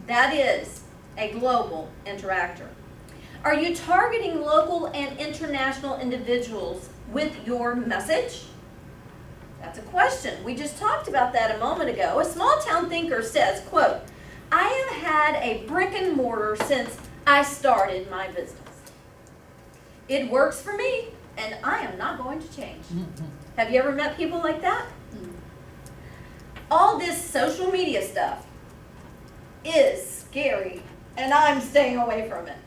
That is a global interactor. Are you targeting local and international individuals with your message? That's a question. We just talked about that a moment ago. A small town thinker says, quote, I have had a brick and mortar since I started my business. It works for me, and I am not going to change. Have you ever met people like that? All this social media stuff is scary, and I'm staying away from it.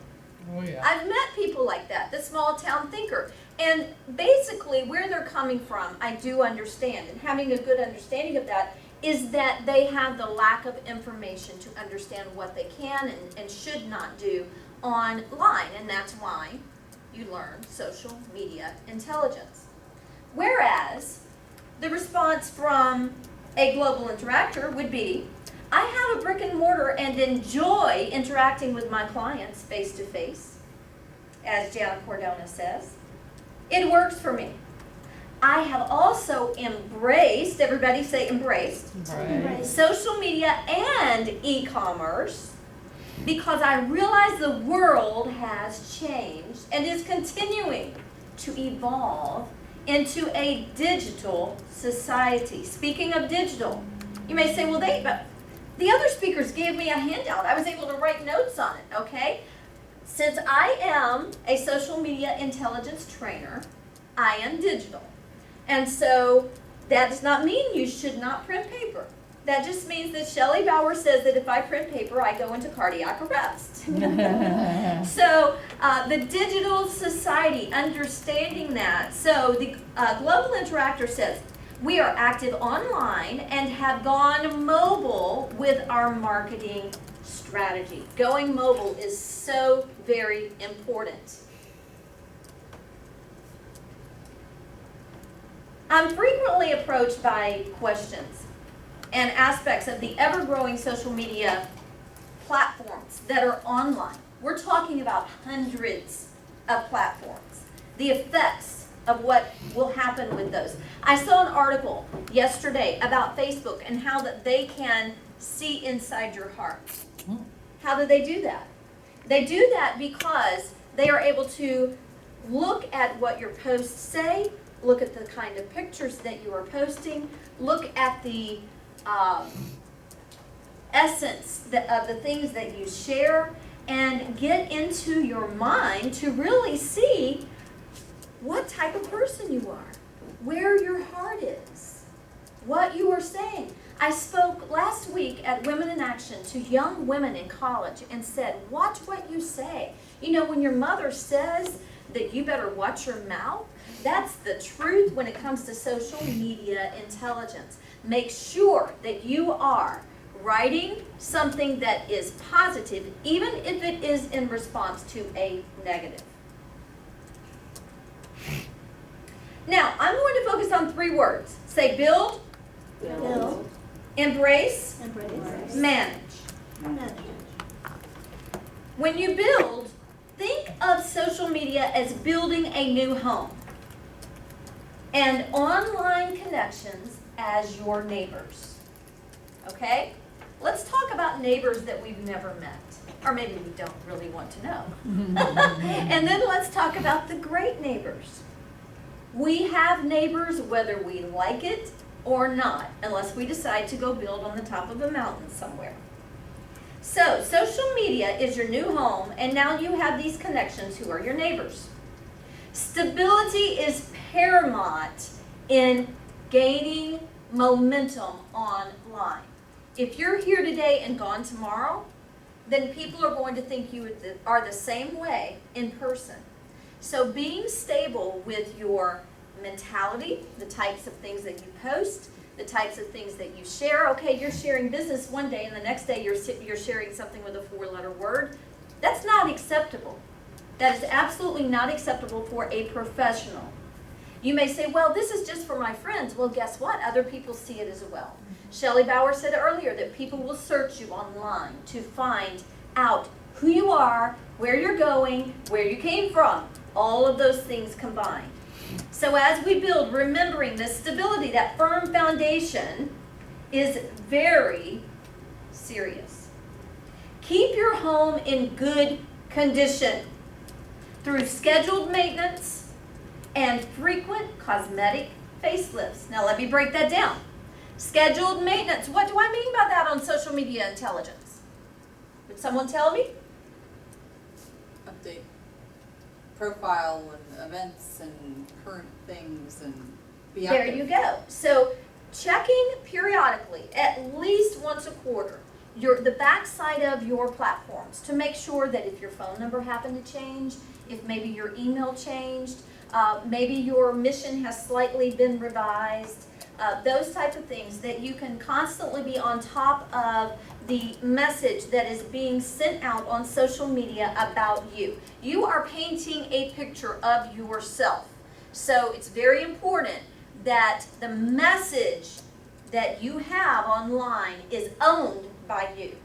Oh, yeah. I've met people like that, the small town thinker. And basically where they're coming from, I do understand. And having a good understanding of that is that they have the lack of information to understand what they can and should not do online. And that's why you learn social media intelligence. Whereas the response from a global interactor would be, I have a brick and mortar and enjoy interacting with my clients face to face, as Janet Cordona says. It works for me. I have also embraced, everybody say embraced, Right. social media and e-commerce because I realize the world has changed and is continuing to evolve into a digital society. Speaking of digital, you may say, well, the other speakers gave me a handout. I was able to write notes on it, okay? Since I am a social media intelligence trainer, I am digital. And so that does not mean you should not print paper. That just means that Shelley Bauer says that if I print paper, I go into cardiac arrest. So the digital society, understanding that. So the Global Interactor says, we are active online and have gone mobile with our marketing strategy. Going mobile is so very important. I'm frequently approached by questions and aspects of the ever-growing social media platforms that are online. We're talking about hundreds of platforms. The effects of what will happen with those. I saw an article yesterday about Facebook and how that they can see inside your heart. How do they do that? They do that because they are able to look at what your posts say, look at the kind of pictures that you are posting, look at the essence of the things that you share, and get into your mind to really see what type of person you are, where your heart is, what you are saying. I spoke last week at Women in Action to young women in college and said, watch what you say. You know, when your mother says that you better watch your mouth, that's the truth when it comes to social media intelligence. Make sure that you are writing something that is positive, even if it is in response to a negative. Now, I'm going to focus on 3 words. Say build, Build. embrace, Embrace. manage. Manage. When you build, think of social media as building a new home and online connections as your neighbors. Okay? Let's talk about neighbors that we've never met, or maybe we don't really want to know. And then let's talk about the great neighbors. We have neighbors whether we like it or not, unless we decide to go build on the top of a mountain somewhere. So, social media is your new home, and now you have these connections who are your neighbors. Stability is paramount in gaining momentum online. If you're here today and gone tomorrow, then people are going to think you are the same way in person. So being stable with your mentality, the types of things that you post, the types of things that you share. Okay, you're sharing business one day and the next day you're sharing something with a 4-letter word. That's not acceptable. That is absolutely not acceptable for a professional. You may say, well, this is just for my friends. Well, guess what? Other people see it as well. Shelley Bauer said earlier that people will search you online to find out who you are, where you're going, where you came from. All of those things combined. So as we build, remembering this stability, that firm foundation is very serious. Keep your home in good condition through scheduled maintenance and frequent cosmetic facelifts. Now let me break that down. Scheduled maintenance. What do I mean by that on social media intelligence? Would someone tell me? Update profile and events and current things and be There active. you go. So checking periodically, at least once a quarter, the backside of your platforms to make sure that if your phone number happened to change, if maybe your email changed, maybe your mission has slightly been revised, those type of things, that you can constantly be on top of the message that is being sent out on social media about you. You are painting a picture of yourself. So it's very important that the message that you have online is owned by you.